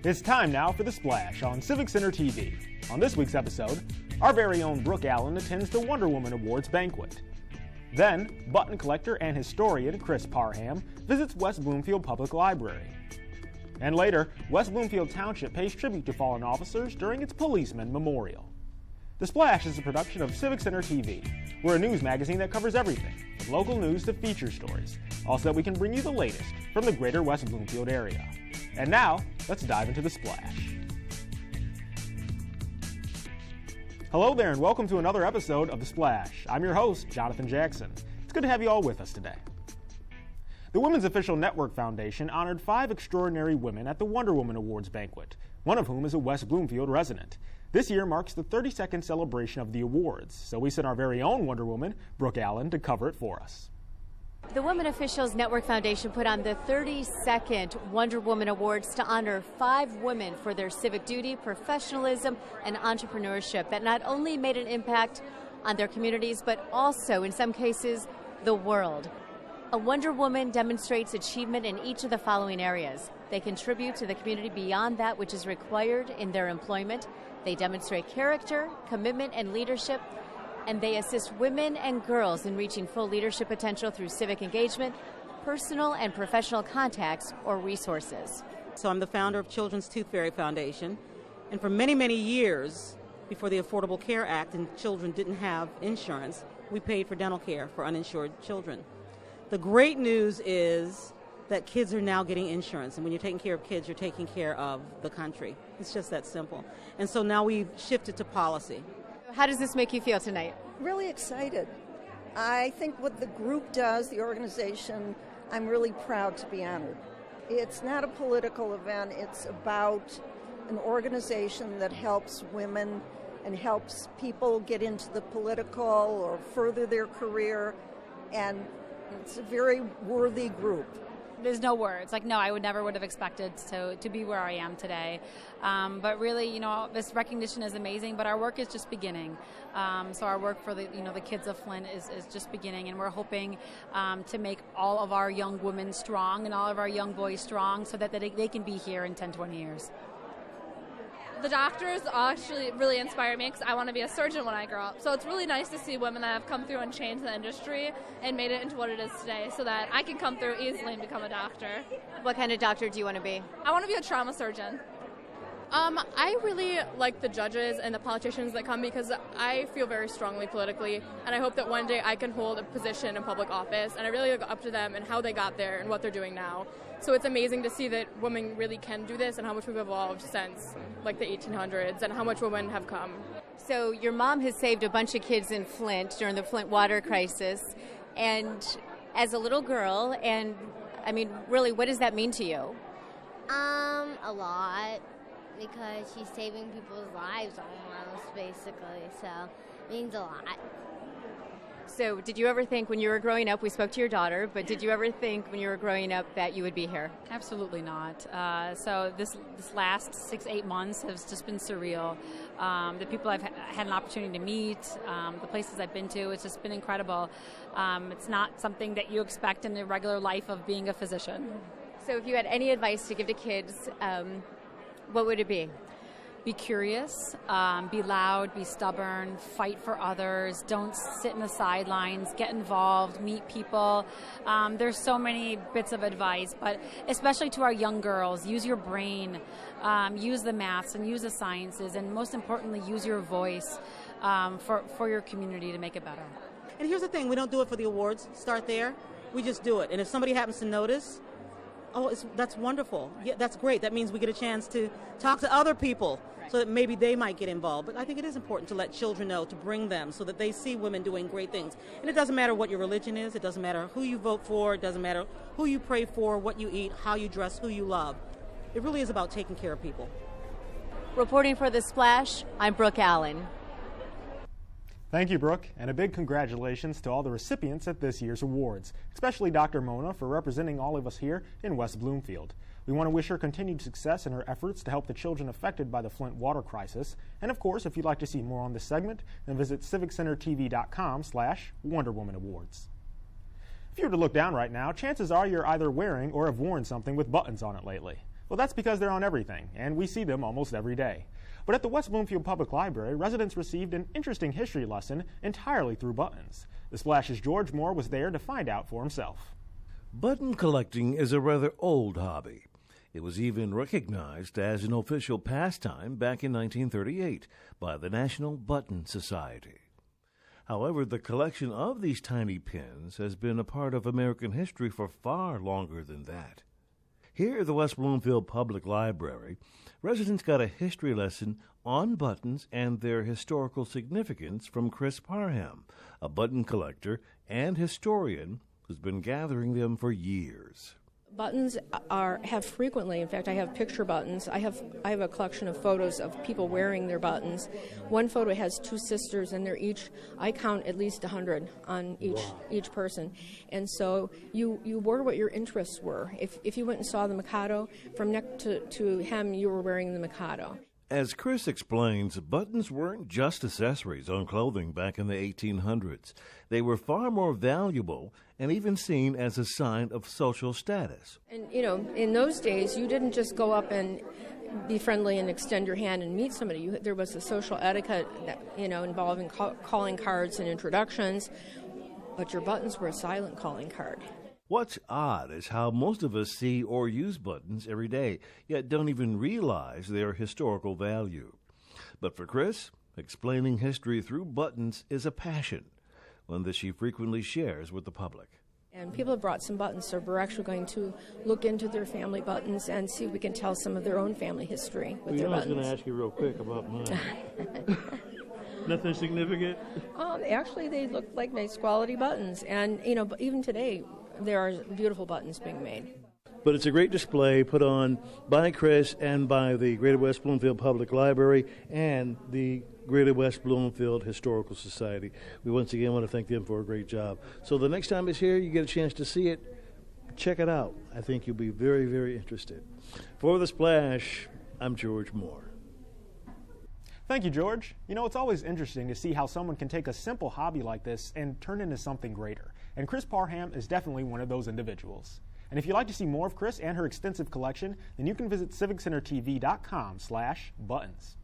It's time now for The Splash on Civic Center TV. On this week's episode, our very own Brooke Allen attends the Wonder Woman Awards Banquet. Then, button collector and historian Chris Parham visits West Bloomfield Public Library. And later, West Bloomfield Township pays tribute to fallen officers during its Policemen Memorial. The Splash is a production of Civic Center TV. We're a news magazine that covers everything, from local news to feature stories, also that we can bring you the latest from the greater West Bloomfield area. And now, let's dive into The Splash. Hello there and welcome to another episode of The Splash. I'm your host, Jonathan Jackson. It's good to have you all with us today. The Women's Official Network Foundation honored 5 extraordinary women at the Wonder Woman Awards Banquet, one of whom is a West Bloomfield resident. This year marks the 32nd celebration of the awards, so we sent our very own Wonder Woman, Brooke Allen, to cover it for us. The Women Officials Network Foundation put on the 32nd Wonder Woman Awards to honor 5 women for their civic duty, professionalism, and entrepreneurship that not only made an impact on their communities, but also, in some cases, the world. A Wonder Woman demonstrates achievement in each of the following areas. They contribute to the community beyond that which is required in their employment. They demonstrate character, commitment, and leadership. And they assist women and girls in reaching full leadership potential through civic engagement, personal and professional contacts, or resources. So I'm the founder of Children's Tooth Fairy Foundation, and for many, many years, before the Affordable Care Act and children didn't have insurance, we paid for dental care for uninsured children. The great news is that kids are now getting insurance, and when you're taking care of kids, you're taking care of the country. It's just that simple. And so now we've shifted to policy. How does this make you feel tonight? Really excited. I think what the group does, the organization, I'm really proud to be honored. It's not a political event. It's about an organization that helps women and helps people get into the political or further their career, and it's a very worthy group. There's no words. No, I would have expected to be where I am today. But really, this recognition is amazing, but our work is just beginning. So our work for the kids of Flint is just beginning, and we're hoping to make all of our young women strong and all of our young boys strong so that they can be here in 10, 20 years. The doctors actually really inspire me because I want to be a surgeon when I grow up. So it's really nice to see women that have come through and changed the industry and made it into what it is today so that I can come through easily and become a doctor. What kind of doctor do you want to be? I want to be a trauma surgeon. I really like the judges and the politicians that come because I feel very strongly politically, and I hope that one day I can hold a position in public office, and I really look up to them and how they got there and what they're doing now. So it's amazing to see that women really can do this and how much we've evolved since the 1800s and how much women have come. So your mom has saved a bunch of kids in Flint during the Flint water crisis, and as a little girl, and really, what does that mean to you? A lot. Because she's saving people's lives almost, basically, so it means a lot. So did you ever think when you were growing up, we spoke to your daughter, but did you ever think when you were growing up that you would be here? Absolutely not. So this last 6-8 months has just been surreal. The people I've had an opportunity to meet, the places I've been to, it's just been incredible. It's not something that you expect in the regular life of being a physician. So if you had any advice to give to kids, what would it be? Be curious, be loud, be stubborn, fight for others, don't sit in the sidelines, get involved, meet people. There's so many bits of advice, but especially to our young girls, use your brain, use the maths and use the sciences, and most importantly, use your voice for your community to make it better. And here's the thing, we don't do it for the awards, start there, we just do it. And if somebody happens to notice, that's wonderful. Yeah, that's great. That means we get a chance to talk to other people so that maybe they might get involved. But I think it is important to let children know, to bring them so that they see women doing great things. And it doesn't matter what your religion is. It doesn't matter who you vote for. It doesn't matter who you pray for, what you eat, how you dress, who you love. It really is about taking care of people. Reporting for The Splash, I'm Brooke Allen. Thank you, Brooke, and a big congratulations to all the recipients at this year's awards, especially Dr. Mona for representing all of us here in West Bloomfield. We want to wish her continued success in her efforts to help the children affected by the Flint water crisis. And of course, if you'd like to see more on this segment, then visit civiccentertv.com/Wonder Woman Awards. If you were to look down right now, chances are you're either wearing or have worn something with buttons on it lately. Well, that's because they're on everything, and we see them almost every day. But at the West Bloomfield Public Library, residents received an interesting history lesson entirely through buttons. The Splash's George Moore was there to find out for himself. Button collecting is a rather old hobby. It was even recognized as an official pastime back in 1938 by the National Button Society. However, the collection of these tiny pins has been a part of American history for far longer than that. Here at the West Bloomfield Public Library, residents got a history lesson on buttons and their historical significance from Chris Parham, a button collector and historian who's been gathering them for years. Buttons have frequently, in fact, I have picture buttons. I have a collection of photos of people wearing their buttons. One photo has two sisters, and they're each, I count at least 100 on each person. And so you wore what your interests were. If you went and saw the Mikado, from neck to hem, you were wearing the Mikado. As Chris explains, buttons weren't just accessories on clothing back in the 1800s. They were far more valuable and even seen as a sign of social status. And, in those days, you didn't just go up and be friendly and extend your hand and meet somebody. There was a social etiquette that, involving calling cards and introductions, but your buttons were a silent calling card. What's odd is how most of us see or use buttons every day, yet don't even realize their historical value. But for Chris, explaining history through buttons is a passion, one that she frequently shares with the public. And people have brought some buttons, so we're actually going to look into their family buttons and see if we can tell some of their own family history with their buttons. I was going to ask you real quick about mine. Nothing significant? Actually, they look like nice quality buttons, and even today, there are beautiful buttons being made. But it's a great display put on by Chris and by the Greater West Bloomfield Public Library and the Greater West Bloomfield Historical Society. We once again want to thank them for a great job. So the next time it's here, you get a chance to see it, check it out. I think you'll be very, very interested. For The Splash, I'm George Moore. Thank you, George. It's always interesting to see how someone can take a simple hobby like this and turn it into something greater. And Chris Parham is definitely one of those individuals. And if you'd like to see more of Chris and her extensive collection, then you can visit civiccentertv.com/buttons.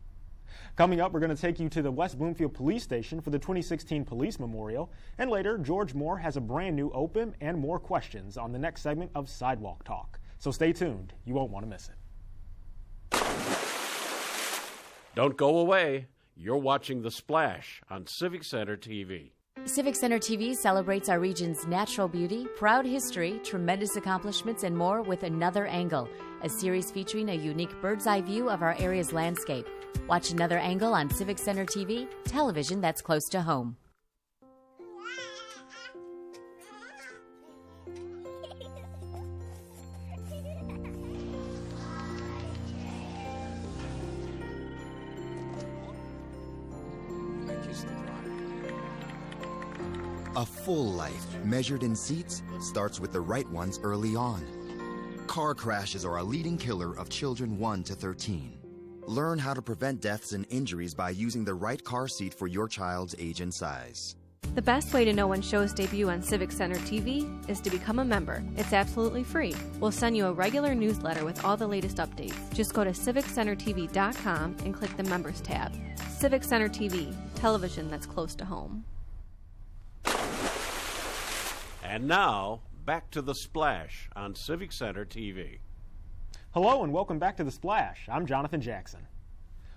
Coming up, we're going to take you to the West Bloomfield Police Station for the 2016 Police Memorial. And later, George Moore has a brand new open and more questions on the next segment of Sidewalk Talk. So stay tuned. You won't want to miss it. Don't go away. You're watching The Splash on Civic Center TV. Civic Center TV celebrates our region's natural beauty, proud history, tremendous accomplishments, and more with Another Angle, a series featuring a unique bird's-eye view of our area's landscape. Watch Another Angle on Civic Center TV, television that's close to home. A full life, measured in seats, starts with the right ones early on. Car crashes are a leading killer of children 1 to 13. Learn how to prevent deaths and injuries by using the right car seat for your child's age and size. The best way to know when shows debut on Civic Center TV is to become a member. It's absolutely free. We'll send you a regular newsletter with all the latest updates. Just go to civiccentertv.com and click the Members tab. Civic Center TV, television that's close to home. And now, back to The Splash on Civic Center TV. Hello and welcome back to The Splash. I'm Jonathan Jackson.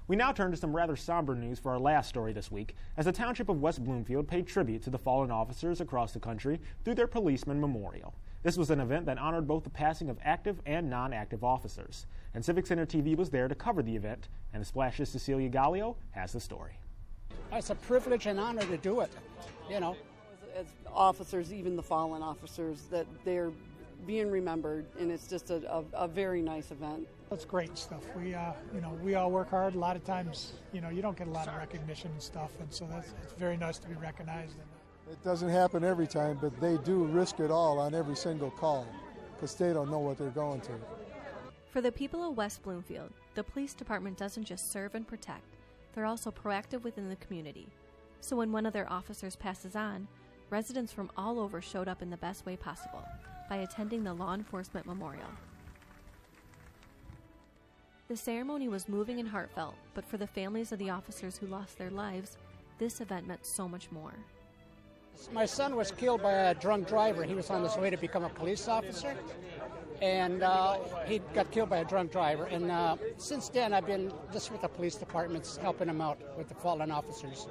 We now turn to some rather somber news for our last story this week, as the Township of West Bloomfield paid tribute to the fallen officers across the country through their Policemen Memorial. This was an event that honored both the passing of active and non-active officers. And Civic Center TV was there to cover the event, and The Splash's Cecilia Gallio has the story. It's a privilege and honor to do it, As officers, even the fallen officers, that they're being remembered, and it's just a very nice event. It's great stuff. We all work hard. A lot of times, you don't get a lot of recognition and stuff, and so it's very nice to be recognized. It doesn't happen every time, but they do risk it all on every single call because they don't know what they're going through. For the people of West Bloomfield, the police department doesn't just serve and protect, they're also proactive within the community. So when one of their officers passes on, residents from all over showed up in the best way possible by attending the Law Enforcement Memorial. The ceremony was moving and heartfelt, but for the families of the officers who lost their lives, this event meant so much more. My son was killed by a drunk driver. He was on his way to become a police officer, and he got killed by a drunk driver. And since then, I've been just with the police departments helping him out with the fallen officers.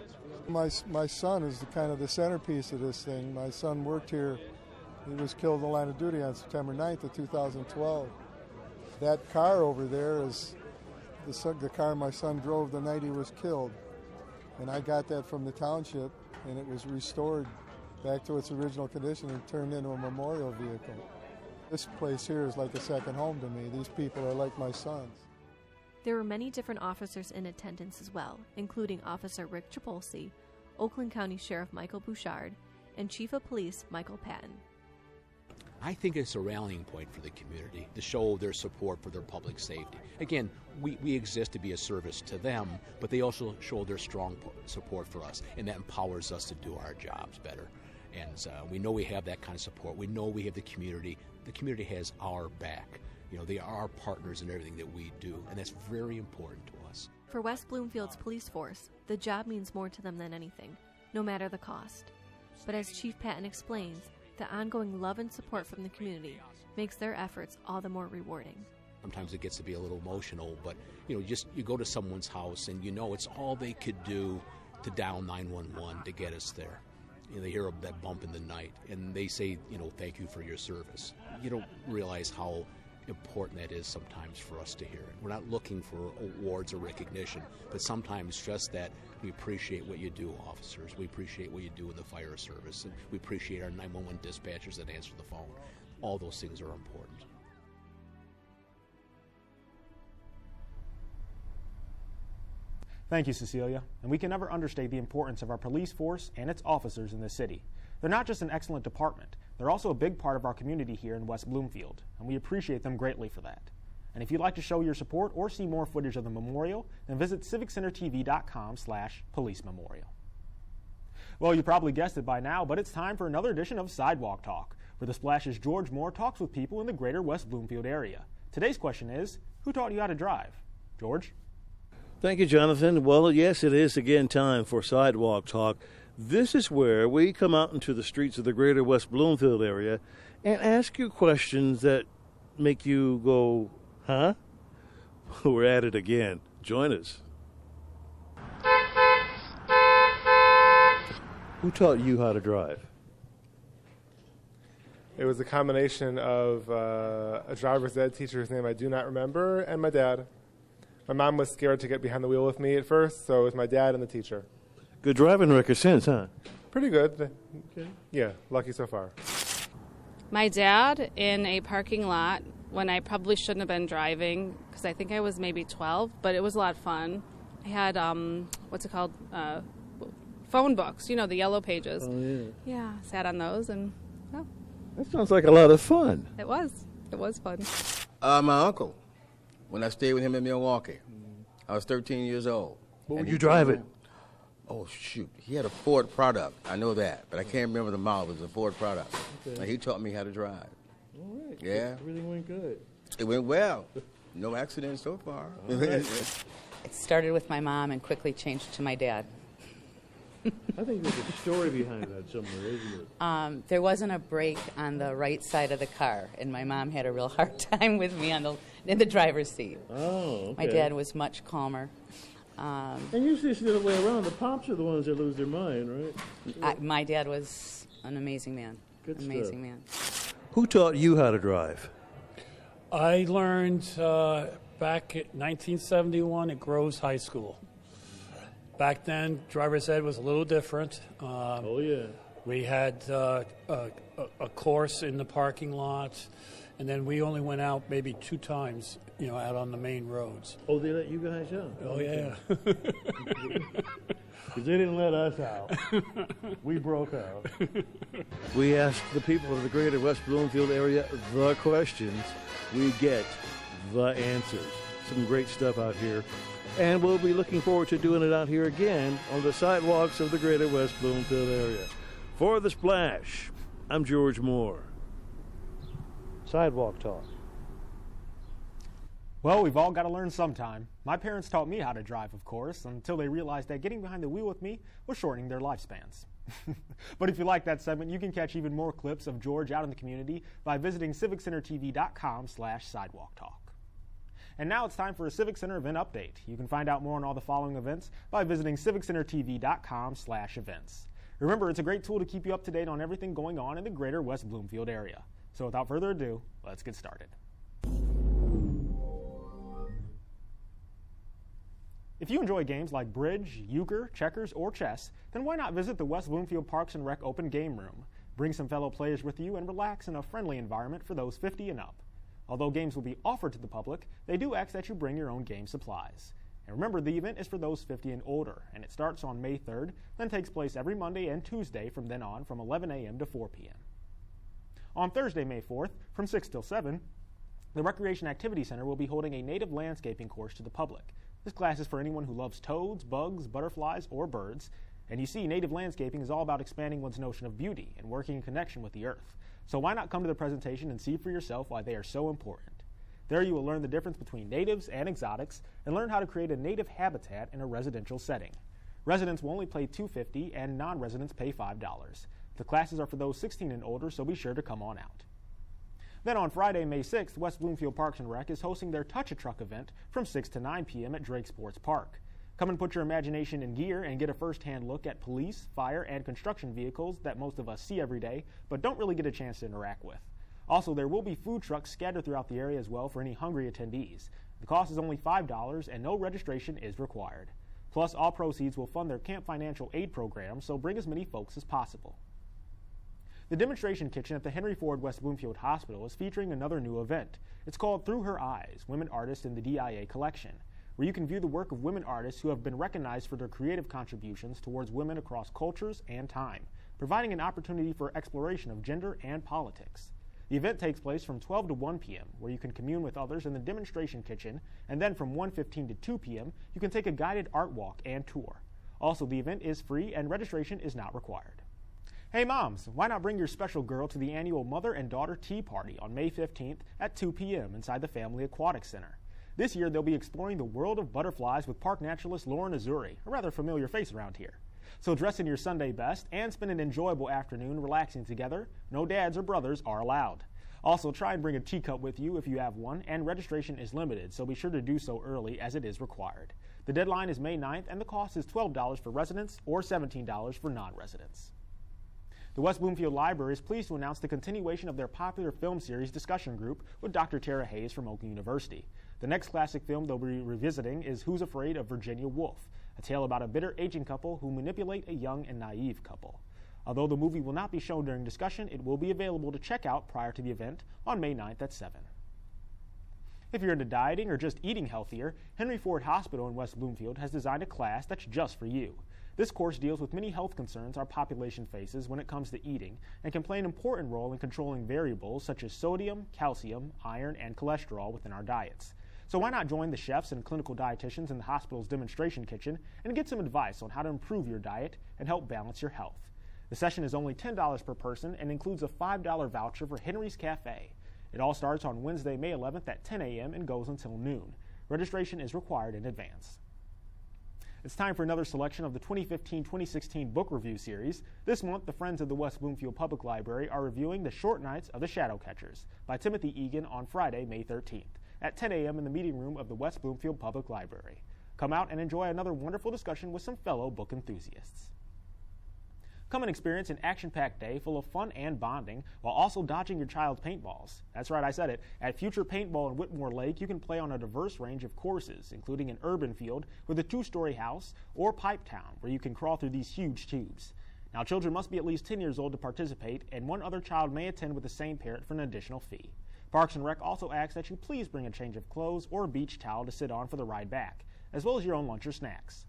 My son is kind of the centerpiece of this thing. My son worked here. He was killed in the line of duty on September 9th of 2012. That car over there is the car my son drove the night he was killed. And I got that from the township, and it was restored back to its original condition and turned into a memorial vehicle. This place here is like a second home to me. These people are like my sons. There were many different officers in attendance as well, including Officer Rick Tripolsi, Oakland County Sheriff Michael Bouchard, and Chief of Police Michael Patton. I think it's a rallying point for the community to show their support for their public safety. Again, we exist to be a service to them, but they also show their strong support for us, and that empowers us to do our jobs better. And we know we have that kind of support. We know we have the community. The community has our back. You know, they are our partners in everything that we do, and that's very important to us. For West Bloomfield's police force, the job means more to them than anything, no matter the cost. But as Chief Patton explains, the ongoing love and support from the community makes their efforts all the more rewarding. Sometimes it gets to be a little emotional, but you go to someone's house and it's all they could do to dial 911 to get us there. They hear that bump in the night and they say, thank you for your service. You don't realize how important that is sometimes for us to hear it. We're not looking for awards or recognition, but sometimes just that we appreciate what you do, officers. We appreciate what you do in the fire service, and we appreciate our 911 dispatchers that answer the phone. All those things are important. Thank you, Cecilia. And we can never understate the importance of our police force and its officers in this city. They're not just an excellent department, they're also a big part of our community here in West Bloomfield, and we appreciate them greatly for that. And if you'd like to show your support or see more footage of the memorial, then visit civiccentertv.com/policememorial. Well, you probably guessed it by now, but it's time for another edition of Sidewalk Talk, where the Splash's George Moore talks with people in the greater West Bloomfield area. Today's question is, who taught you how to drive? George? Thank you, Jonathan. Well, yes, it is again time for Sidewalk Talk. This is where we come out into the streets of the greater West Bloomfield area and ask you questions that make you go, huh? We're at it again. Join us. Who taught you how to drive? It was a combination of a driver's ed teacher whose name I do not remember, and my dad. My mom was scared to get behind the wheel with me at first, so it was my dad and the teacher. Good driving record since, huh? Pretty good. Okay. Yeah, lucky so far. My dad in a parking lot when I probably shouldn't have been driving because I think I was maybe 12, but it was a lot of fun. I had, phone books, the yellow pages. Oh, yeah. Yeah, sat on those and, well. That sounds like a lot of fun. It was. It was fun. My uncle, when I stayed with him in Milwaukee, I was 13 years old. What would you drive it? Oh, shoot. He had a Ford product. I know that, but I can't remember the model. It was a Ford product. Okay. And he taught me how to drive. All right. Yeah. It really went good. It went well. No accidents so far. Right. It started with my mom and quickly changed to my dad. I think there's a story behind that somewhere, isn't it? There wasn't a brake on the right side of the car, and my mom had a real hard time with me in the driver's seat. Oh, okay. My dad was much calmer. And usually it's the other way around. The pops are the ones that lose their mind, right? My dad was an amazing man. Good amazing man. Who taught you how to drive? I learned back in 1971 at Groves High School. Back then, driver's ed was a little different. Oh, yeah. We had a course in the parking lot, and then we only went out maybe 2 times, out on the main roads. Oh, they let you guys out? Oh, yeah. Because they didn't let us out. We broke out. We asked the people of the greater West Bloomfield area the questions. We get the answers. Some great stuff out here. And we'll be looking forward to doing it out here again on the sidewalks of the greater West Bloomfield area. For The Splash, I'm George Moore. Sidewalk Talk. Well, we've all got to learn sometime. My parents taught me how to drive, of course, until they realized that getting behind the wheel with me was shortening their lifespans. But if you like that segment, you can catch even more clips of George out in the community by visiting civiccentertv.com/sidewalk talk. And now it's time for a Civic Center event update. You can find out more on all the following events by visiting civiccentertv.com/events. Remember, it's a great tool to keep you up to date on everything going on in the greater West Bloomfield area. So without further ado, let's get started. If you enjoy games like bridge, euchre, checkers, or chess, then why not visit the West Bloomfield Parks and Rec Open Game Room? Bring some fellow players with you and relax in a friendly environment for those 50 and up. Although games will be offered to the public, they do ask that you bring your own game supplies. And remember, the event is for those 50 and older, and it starts on May 3rd, then takes place every Monday and Tuesday from then on from 11 a.m. to 4 p.m. On Thursday, May 4th, from 6 till 7, the Recreation Activity Center will be holding a native landscaping course to the public. This class is for anyone who loves toads, bugs, butterflies, or birds. And you see, native landscaping is all about expanding one's notion of beauty and working in connection with the earth. So why not come to the presentation and see for yourself why they are so important? There you will learn the difference between natives and exotics and learn how to create a native habitat in a residential setting. Residents will only pay $2.50 and non-residents pay $5. The classes are for those 16 and older, so be sure to come on out. Then on Friday, May 6th, West Bloomfield Parks and Rec is hosting their Touch a Truck event from 6 to 9 p.m. at Drake Sports Park. Come and put your imagination in gear and get a first-hand look at police, fire, and construction vehicles that most of us see every day, but don't really get a chance to interact with. Also, there will be food trucks scattered throughout the area as well for any hungry attendees. The cost is only $5 and no registration is required. Plus, all proceeds will fund their Camp Financial Aid program, so bring as many folks as possible. The demonstration kitchen at the Henry Ford West Bloomfield Hospital is featuring another new event. It's called Through Her Eyes, Women Artists in the DIA Collection, where you can view the work of women artists who have been recognized for their creative contributions towards women across cultures and time, providing an opportunity for exploration of gender and politics. The event takes place from 12 to 1 p.m., where you can commune with others in the demonstration kitchen, and then from 1:15 to 2 p.m., you can take a guided art walk and tour. Also, the event is free and registration is not required. Hey moms, why not bring your special girl to the annual Mother and Daughter Tea Party on May 15th at 2 p.m. inside the Family Aquatic Center. This year they'll be exploring the world of butterflies with park naturalist Lauren Azuri, a rather familiar face around here. So dress in your Sunday best and spend an enjoyable afternoon relaxing together. No dads or brothers are allowed. Also, try and bring a teacup with you if you have one, and registration is limited, so be sure to do so early as it is required. The deadline is May 9th and the cost is $12 for residents or $17 for non-residents. The West Bloomfield Library is pleased to announce the continuation of their popular film series discussion group with Dr. Tara Hayes from Oakland University. The next classic film they'll be revisiting is Who's Afraid of Virginia Woolf, a tale about a bitter aging couple who manipulate a young and naive couple. Although the movie will not be shown during discussion, it will be available to check out prior to the event on May 9th at 7. If you're into dieting or just eating healthier, Henry Ford Hospital in West Bloomfield has designed a class that's just for you. This course deals with many health concerns our population faces when it comes to eating and can play an important role in controlling variables such as sodium, calcium, iron, and cholesterol within our diets. So why not join the chefs and clinical dietitians in the hospital's demonstration kitchen and get some advice on how to improve your diet and help balance your health. The session is only $10 per person and includes a $5 voucher for Henry's Cafe. It all starts on Wednesday, May 11th at 10 a.m. and goes until noon. Registration is required in advance. It's time for another selection of the 2015-2016 book review series. This month, the Friends of the West Bloomfield Public Library are reviewing The Short Nights of the Shadowcatchers by Timothy Egan on Friday, May 13th at 10 a.m. in the meeting room of the West Bloomfield Public Library. Come out and enjoy another wonderful discussion with some fellow book enthusiasts. Come and experience an action-packed day full of fun and bonding while also dodging your child's paintballs. That's right, I said it. At Future Paintball in Whitmore Lake, you can play on a diverse range of courses, including an urban field with a 2-story house or Pipe Town, where you can crawl through these huge tubes. Now, children must be at least 10 years old to participate, and one other child may attend with the same parent for an additional fee. Parks and Rec also asks that you please bring a change of clothes or a beach towel to sit on for the ride back, as well as your own lunch or snacks.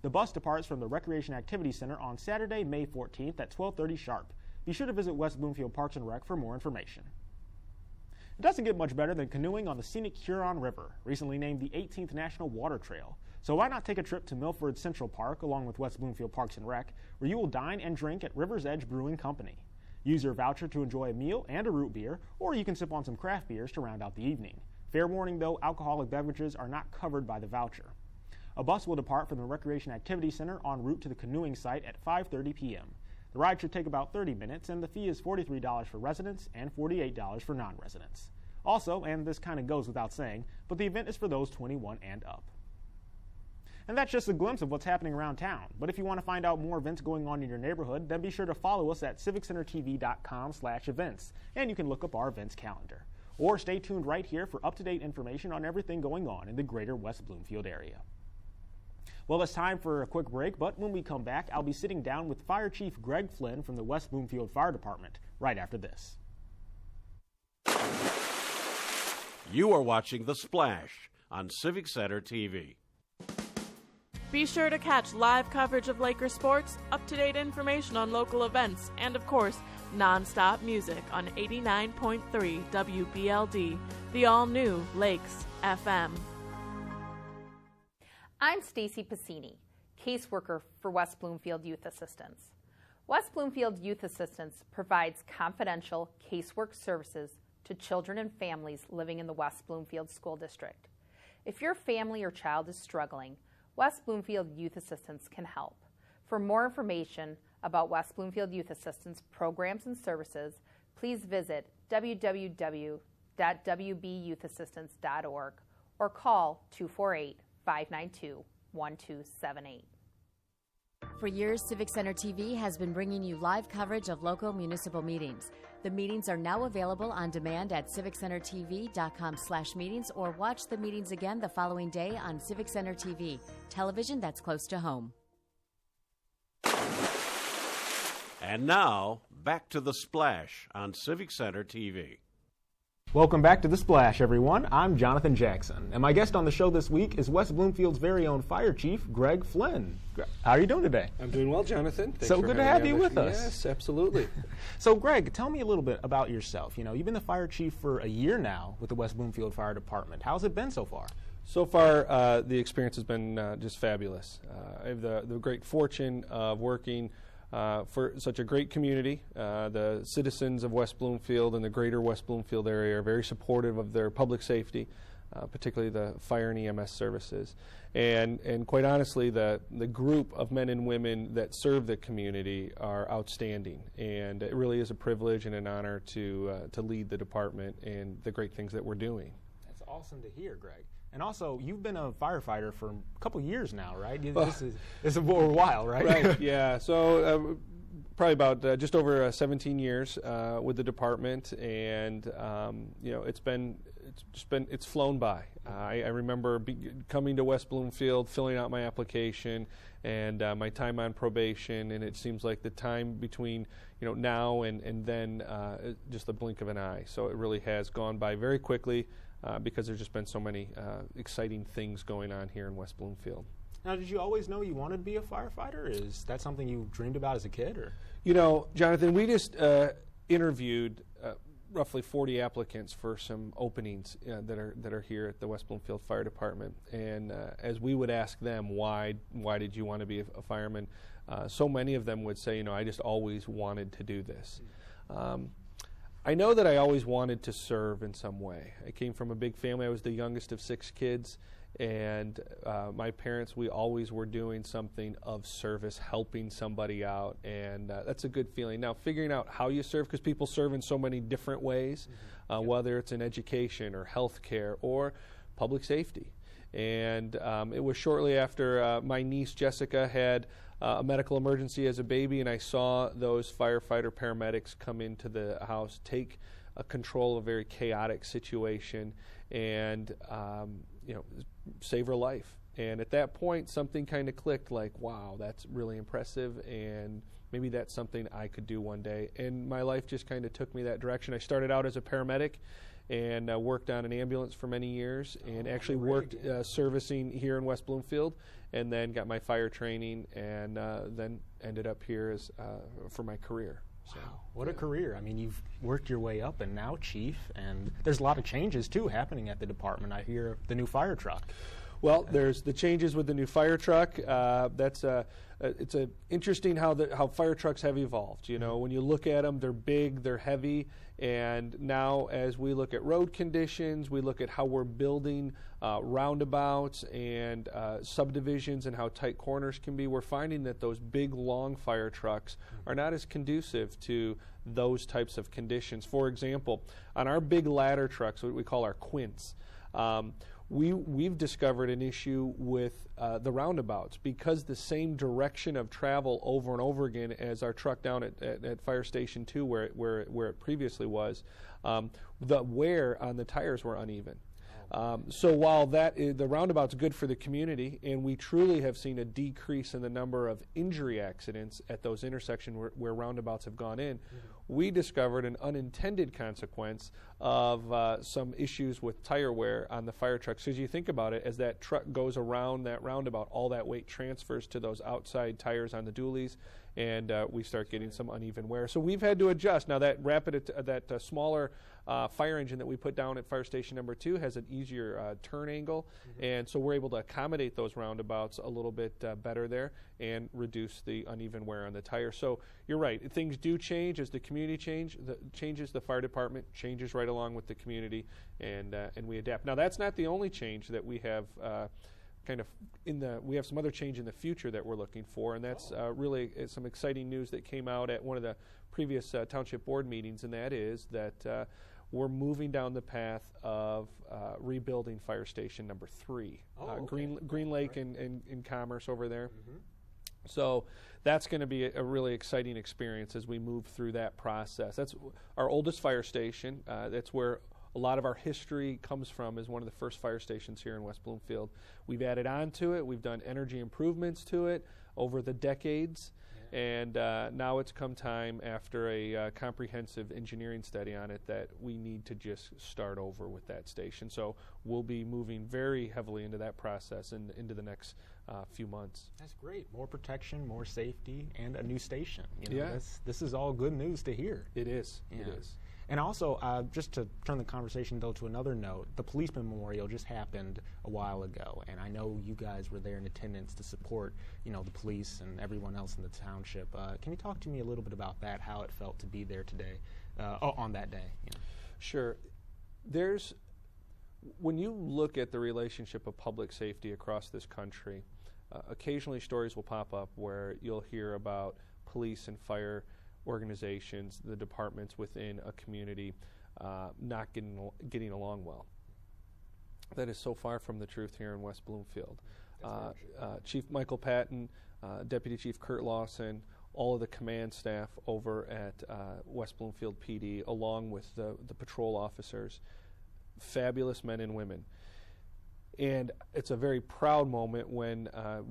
The bus departs from the Recreation Activity Center on Saturday, May 14th at 12:30 sharp. Be sure to visit West Bloomfield Parks and Rec for more information. It doesn't get much better than canoeing on the scenic Huron River, recently named the 18th National Water Trail. So why not take a trip to Milford Central Park along with West Bloomfield Parks and Rec, where you will dine and drink at River's Edge Brewing Company. Use your voucher to enjoy a meal and a root beer, or you can sip on some craft beers to round out the evening. Fair warning, though, alcoholic beverages are not covered by the voucher. A bus will depart from the Recreation Activity Center en route to the canoeing site at 5:30 p.m. The ride should take about 30 minutes, and the fee is $43 for residents and $48 for non-residents. Also, and this kind of goes without saying, but the event is for those 21 and up. And that's just a glimpse of what's happening around town. But if you want to find out more events going on in your neighborhood, then be sure to follow us at civiccentertv.com/events, and you can look up our events calendar. Or stay tuned right here for up-to-date information on everything going on in the greater West Bloomfield area. Well, it's time for a quick break, but when we come back, I'll be sitting down with Fire Chief Greg Flynn from the West Bloomfield Fire Department right after this. You are watching The Splash on Civic Center TV. Be sure to catch live coverage of Laker sports, up-to-date information on local events, and of course, non-stop music on 89.3 WBLD, the all-new Lakes FM. I'm Stacy Pacini, caseworker for West Bloomfield Youth Assistance. West Bloomfield Youth Assistance provides confidential casework services to children and families living in the West Bloomfield School District. If your family or child is struggling, West Bloomfield Youth Assistance can help. For more information about West Bloomfield Youth Assistance programs and services, please visit www.wbyouth.assistance.org or call 248-592-1278. For years, Civic Center TV has been bringing you live coverage of local municipal meetings. The meetings are now available on demand at civiccentertv.com/meetings or watch the meetings again the following day on Civic Center TV, television that's close to home. And now, back to The Splash on Civic Center TV. Welcome back to The Splash, everyone. I'm Jonathan Jackson, and my guest on the show this week is West Bloomfield's very own Fire Chief, Greg Flynn. How are you doing today? I'm doing well, Jonathan. Thanks so for good to have you with us. Yes, absolutely. So, Greg, tell me a little bit about yourself. You know, you've been the Fire Chief for a year now with the West Bloomfield Fire Department. How's it been so far? So far, the experience has been just fabulous. I have the great fortune of working for such a great community. The citizens of West Bloomfield and the greater West Bloomfield area are very supportive of their public safety, particularly the fire and EMS services. And quite honestly, the group of men and women that serve the community are outstanding. And it really is a privilege and an honor to lead the department and the great things that we're doing. That's awesome to hear, Greg. And also, you've been a firefighter for a couple years now, right? This is a while, right? Right, yeah. So probably about just over 17 years with the department, and you know, it's flown by. I remember coming to West Bloomfield, filling out my application, and my time on probation, and it seems like the time between now and then just the blink of an eye. So it really has gone by very quickly. Because there's just been so many exciting things going on here in West Bloomfield. Now, did you always know you wanted to be a firefighter? Is that something you dreamed about as a kid? Or? You know, Jonathan, we just interviewed roughly 40 applicants for some openings that are here at the West Bloomfield Fire Department. And as we would ask them, why did you want to be a fireman? So many of them would say, I just always wanted to do this. I know that I always wanted to serve in some way. I came from a big family. I was the youngest of 6 kids, and my parents, we always were doing something of service, helping somebody out, and that's a good feeling. Now, figuring out how you serve, because people serve in so many different ways, whether it's in education or healthcare or public safety. And it was shortly after my niece Jessica had a medical emergency as a baby, and I saw those firefighter paramedics come into the house, take control of a very chaotic situation, and save her life. And at that point, something kind of clicked, like, wow, that's really impressive, and maybe that's something I could do one day. And my life just kind of took me that direction. I started out as a paramedic and worked on an ambulance for many years, and actually worked servicing here in West Bloomfield, and then got my fire training, and then ended up here as for my career. So, wow, what a career. I mean, you've worked your way up, and now chief, and there's a lot of changes, too, happening at the department. I hear the new fire truck. Well, there's the changes with the new fire truck. It's interesting how fire trucks have evolved. You know, when you look at them, they're big, they're heavy, and now as we look at road conditions, we look at how we're building roundabouts and subdivisions and how tight corners can be, we're finding that those big, long fire trucks are not as conducive to those types of conditions. For example, on our big ladder trucks, what we call our quints, we've discovered an issue with the roundabouts because the same direction of travel over and over again as our truck down at Fire Station 2 where it previously was, the wear on the tires were uneven. So while the roundabout's good for the community, and we truly have seen a decrease in the number of injury accidents at those intersections where roundabouts have gone in, we discovered an unintended consequence of some issues with tire wear on the fire trucks. So as you think about it, as that truck goes around that roundabout, all that weight transfers to those outside tires on the dualies, and we start getting some uneven wear. So we've had to adjust. Now that smaller fire engine that we put down at Fire Station number 2 has an easier turn angle, and so we're able to accommodate those roundabouts a little bit better there and reduce the uneven wear on the tire. So you're right, things do change as the community changes. The fire department changes right along with the community, and we adapt. Now that's not the only change that we have. We have some other change in the future that we're looking for, and that's really some exciting news that came out at one of the previous township board meetings, and that is that we're moving down the path of rebuilding Fire Station number 3, Green Lake in Commerce over there. So that's going to be a really exciting experience as we move through that process. That's our oldest fire station. That's where a lot of our history comes from, is one of the first fire stations here in West Bloomfield. We've added on to it. We've done energy improvements to it over the decades. And now it's come time, after a comprehensive engineering study on it, that we need to just start over with that station. So we'll be moving very heavily into that process and into the next few months. That's great. More protection, more safety, and a new station. This is all good news to hear. It is. Yeah. It is. And also, just to turn the conversation, though, to another note, the Policemen Memorial just happened a while ago, and I know you guys were there in attendance to support, the police and everyone else in the township. Can you talk to me a little bit about that, how it felt to be there today, on that day? Sure. When you look at the relationship of public safety across this country, occasionally stories will pop up where you'll hear about police and fire organizations, the departments within a community not getting along well. That is so far from the truth here in West Bloomfield. Chief Michael Patton, Deputy Chief Kurt Lawson, all of the command staff over at West Bloomfield PD, along with the patrol officers, fabulous men and women. And it's a very proud moment when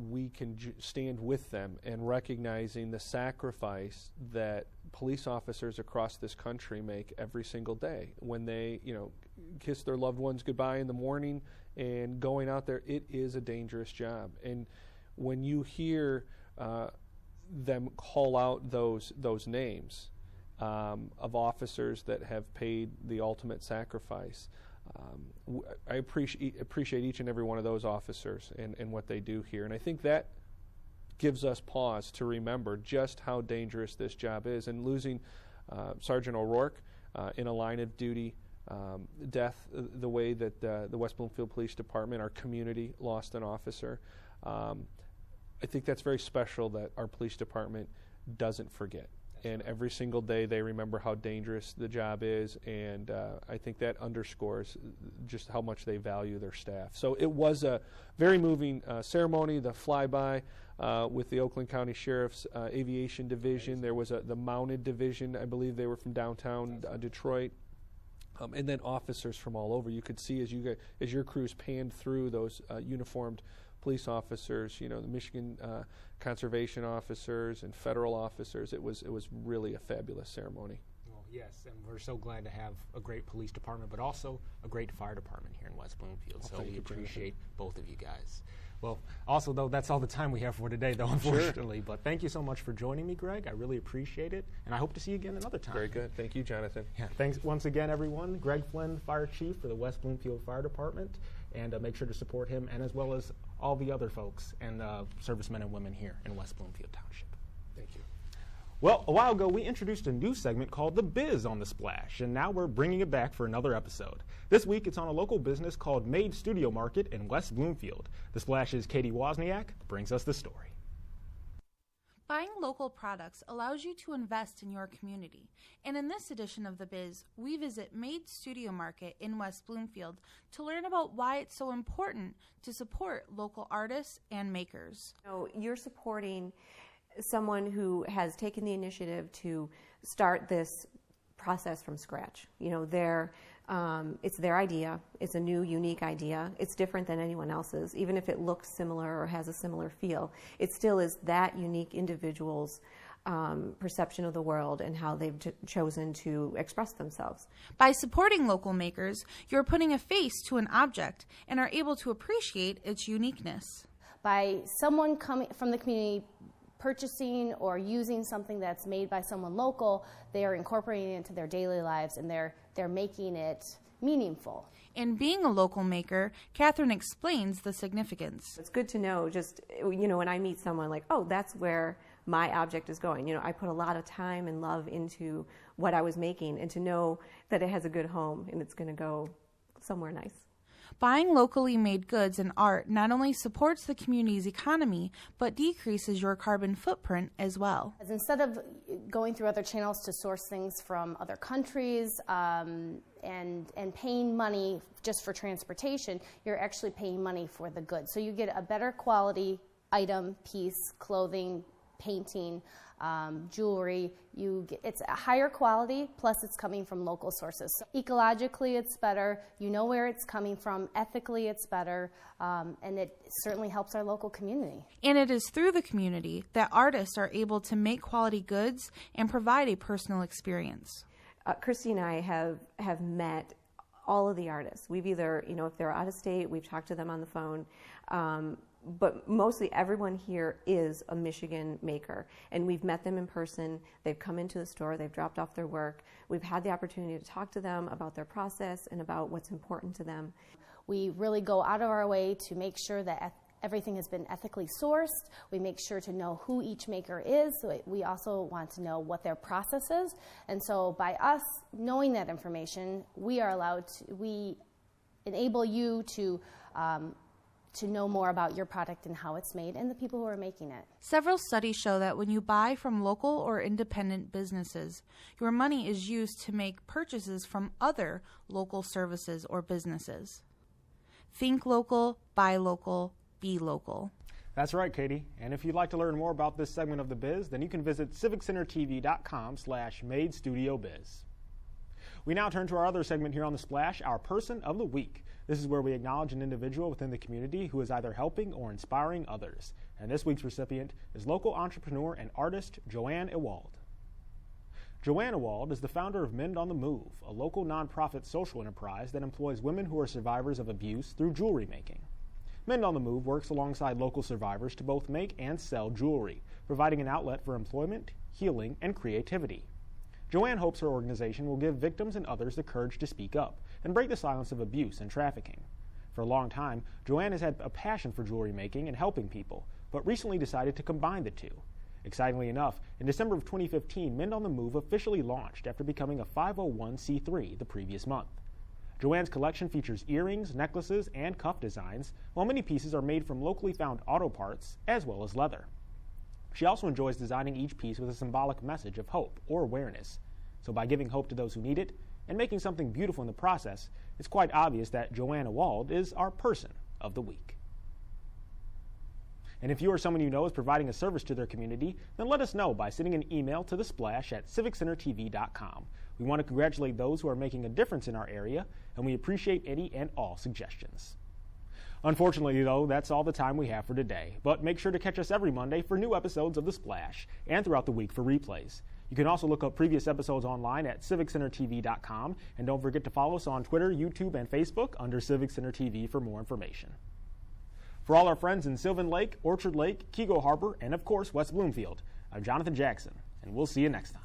we can stand with them and recognizing the sacrifice that police officers across this country make every single day when they, kiss their loved ones goodbye in the morning and going out there. It is a dangerous job. And when you hear them call out those names of officers that have paid the ultimate sacrifice, I appreciate each and every one of those officers and what they do here. And I think that gives us pause to remember just how dangerous this job is. And losing Sergeant O'Rourke in a line of duty death, the way that the West Bloomfield Police Department, our community, lost an officer, I think that's very special that our police department doesn't forget. And every single day they remember how dangerous the job is, and I think that underscores just how much they value their staff. So it was a very moving ceremony, the flyby with the Oakland County Sheriff's Aviation Division. There was the Mounted Division, I believe they were from downtown Detroit, and then officers from all over. You could see as your crews panned through those uniformed police officers, the Michigan conservation officers and federal officers. It was really a fabulous ceremony. Well, yes, and we're so glad to have a great police department, but also a great fire department here in West Bloomfield. So we appreciate both of you guys. Well, also, though, that's all the time we have for today, though, unfortunately. Sure. But thank you so much for joining me, Greg. I really appreciate it, and I hope to see you again another time. Very good. Thank you, Jonathan. Yeah, thanks once again, everyone. Greg Flynn, Fire Chief for the West Bloomfield Fire Department. and make sure to support him, and as well as all the other folks and servicemen and women here in West Bloomfield Township. Thank you. Well, a while ago, we introduced a new segment called The Biz on the Splash, and now we're bringing it back for another episode. This week, it's on a local business called Made Studio Market in West Bloomfield. The Splash's Katie Wozniak brings us the story. Buying local products allows you to invest in your community. And in this edition of The Biz, we visit Made Studio Market in West Bloomfield to learn about why it's so important to support local artists and makers. You're supporting someone who has taken the initiative to start this process from scratch. It's their idea. It's a new, unique idea. It's different than anyone else's. Even if it looks similar or has a similar feel, it still is that unique individual's perception of the world and how they've chosen to express themselves. By supporting local makers, you're putting a face to an object and are able to appreciate its uniqueness. By someone coming from the community purchasing or using something that's made by someone local, they are incorporating it into their daily lives, and they're making it meaningful. In being a local maker, Catherine explains the significance. It's good to know, just, when I meet someone, like, oh, that's where my object is going. I put a lot of time and love into what I was making, and to know that it has a good home and it's going to go somewhere nice. Buying locally made goods and art not only supports the community's economy, but decreases your carbon footprint as well. Instead of going through other channels to source things from other countries and paying money just for transportation, you're actually paying money for the goods. So you get a better quality item, piece, clothing, painting, jewelry. It's a higher quality, plus it's coming from local sources. So ecologically, it's better. You know where it's coming from. Ethically, it's better, and it certainly helps our local community. And it is through the community that artists are able to make quality goods and provide a personal experience. Christy and I have met all of the artists. We've either, if they're out of state, we've talked to them on the phone. But mostly everyone here is a Michigan maker, and we've met them in person. They've come into the store, they've dropped off their work. We've had the opportunity to talk to them about their process and about what's important to them. We really go out of our way to make sure that everything has been ethically sourced. We make sure to know who each maker is. So we also want to know what their process is. And so by us knowing that information, we enable you to know more about your product and how it's made and the people who are making it. Several studies show that when you buy from local or independent businesses, your money is used to make purchases from other local services or businesses. Think local, buy local, be local. That's right, Katie. And if you'd like to learn more about this segment of The Biz, then you can visit civiccentertv.com/MadeStudioBiz. We now turn to our other segment here on The Splash, our Person of the Week. This is where we acknowledge an individual within the community who is either helping or inspiring others. And this week's recipient is local entrepreneur and artist Joanne Ewald. Joanne Ewald is the founder of Mend on the Move, a local nonprofit social enterprise that employs women who are survivors of abuse through jewelry making. Mend on the Move works alongside local survivors to both make and sell jewelry, providing an outlet for employment, healing, and creativity. Joanne hopes her organization will give victims and others the courage to speak up and break the silence of abuse and trafficking. For a long time, Joanne has had a passion for jewelry making and helping people, but recently decided to combine the two. Excitingly enough, in December of 2015, Mend on the Move officially launched after becoming a 501c3 the previous month. Joanne's collection features earrings, necklaces, and cuff designs, while many pieces are made from locally found auto parts as well as leather. She also enjoys designing each piece with a symbolic message of hope or awareness. So by giving hope to those who need it and making something beautiful in the process, it's quite obvious that Joanne Ewald is our Person of the Week. And if you or someone you know is providing a service to their community, then let us know by sending an email to thesplash@civiccentertv.com. We want to congratulate those who are making a difference in our area, and we appreciate any and all suggestions. Unfortunately, though, that's all the time we have for today. But make sure to catch us every Monday for new episodes of The Splash and throughout the week for replays. You can also look up previous episodes online at civiccentertv.com, and don't forget to follow us on Twitter, YouTube, and Facebook under Civic Center TV for more information. For all our friends in Sylvan Lake, Orchard Lake, Kego Harbor, and of course West Bloomfield, I'm Jonathan Jackson, and we'll see you next time.